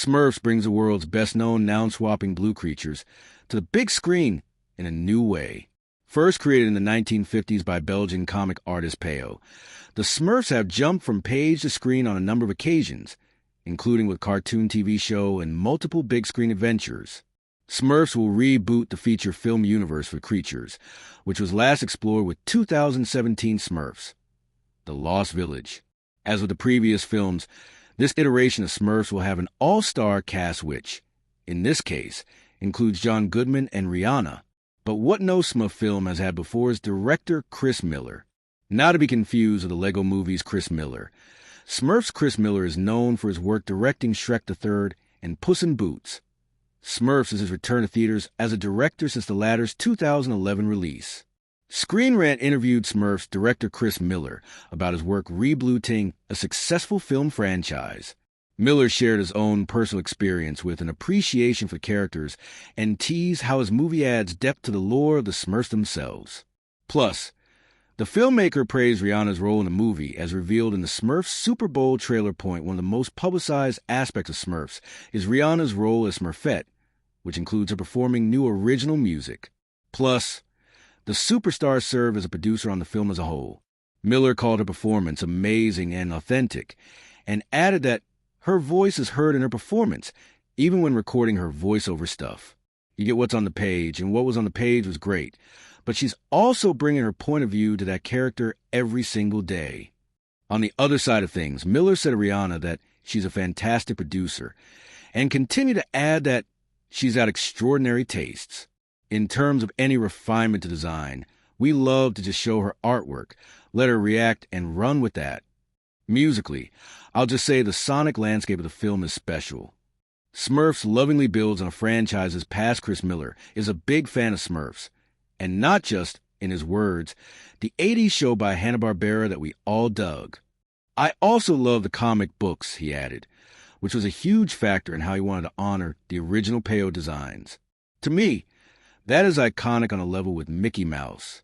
Smurfs brings the world's best-known noun-swapping blue creatures to the big screen in a new way. First created in the 1950s by Belgian comic artist Peo, the Smurfs have jumped from page to screen on a number of occasions, including with cartoon TV show and multiple big-screen adventures. Smurfs will reboot the feature film universe for creatures, which was last explored with 2017 Smurfs, The Lost Village. As with the previous films, this iteration of Smurfs will have an all-star cast which, in this case, includes John Goodman and Rihanna. But what no Smurf film has had before is director Chris Miller. Not to be confused with the Lego Movie's Chris Miller. Smurfs' Chris Miller is known for his work directing Shrek the Third and Puss in Boots. Smurfs is his return to theaters as a director since the latter's 2011 release. Screen Rant interviewed Smurfs director Chris Miller about his work rebooting a successful film franchise. Miller shared his own personal experience with an appreciation for characters and teased how his movie adds depth to the lore of the Smurfs themselves. Plus, the filmmaker praised Rihanna's role in the movie as revealed in the Smurfs Super Bowl trailer point. One of the most publicized aspects of Smurfs is Rihanna's role as Smurfette, which includes her performing new original music. Plus, the superstar served as a producer on the film as a whole. Miller called her performance amazing and authentic, and added that her voice is heard in her performance, even when recording her voiceover stuff. You get what's on the page, and what was on the page was great, but she's also bringing her point of view to that character every single day. On the other side of things, Miller said to Rihanna that she's a fantastic producer, and continued to add that she's got extraordinary tastes. In terms of any refinement to design, we love to just show her artwork, let her react, and run with that. Musically, I'll just say the sonic landscape of the film is special. Smurfs lovingly builds on a franchise's past. Chris Miller is a big fan of Smurfs, and not just, in his words, the 80s show by Hanna-Barbera that we all dug. I also love the comic books, he added, which was a huge factor in how he wanted to honor the original Peo designs. To me, that is iconic on a level with Mickey Mouse.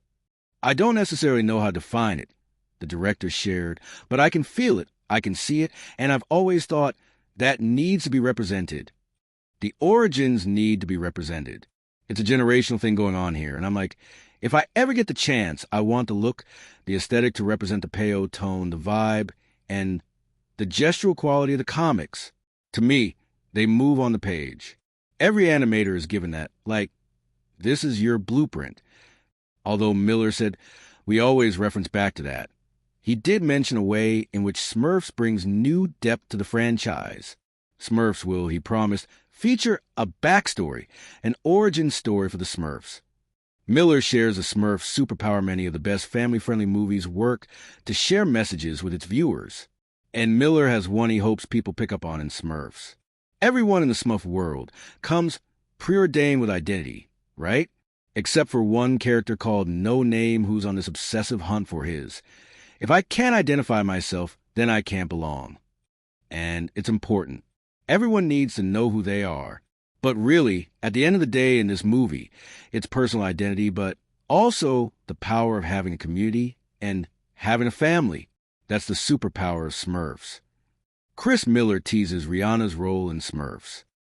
I don't necessarily know how to define it, the director shared, but I can feel it, I can see it, and I've always thought that needs to be represented. The origins need to be represented. It's a generational thing going on here, and I'm like, if I ever get the chance, I want the look, the aesthetic to represent the Peo tone, the vibe, and the gestural quality of the comics. To me, they move on the page. Every animator is given that, like, this is your blueprint. Although Miller said we always reference back to that. He did mention a way in which Smurfs brings new depth to the franchise. Smurfs will, he promised, feature a backstory, an origin story for the Smurfs. Miller shares the Smurfs' superpower. Many of the best family-friendly movies work to share messages with its viewers. And Miller has one he hopes people pick up on in Smurfs. Everyone in the Smurf world comes preordained with identity, right? Except for one character called No Name who's on this obsessive hunt for his. If I can't identify myself, then I can't belong. And it's important. Everyone needs to know who they are. But really, at the end of the day in this movie, it's personal identity, but also the power of having a community and having a family. That's the superpower of Smurfs. Chris Miller teases Rihanna's role in Smurfs.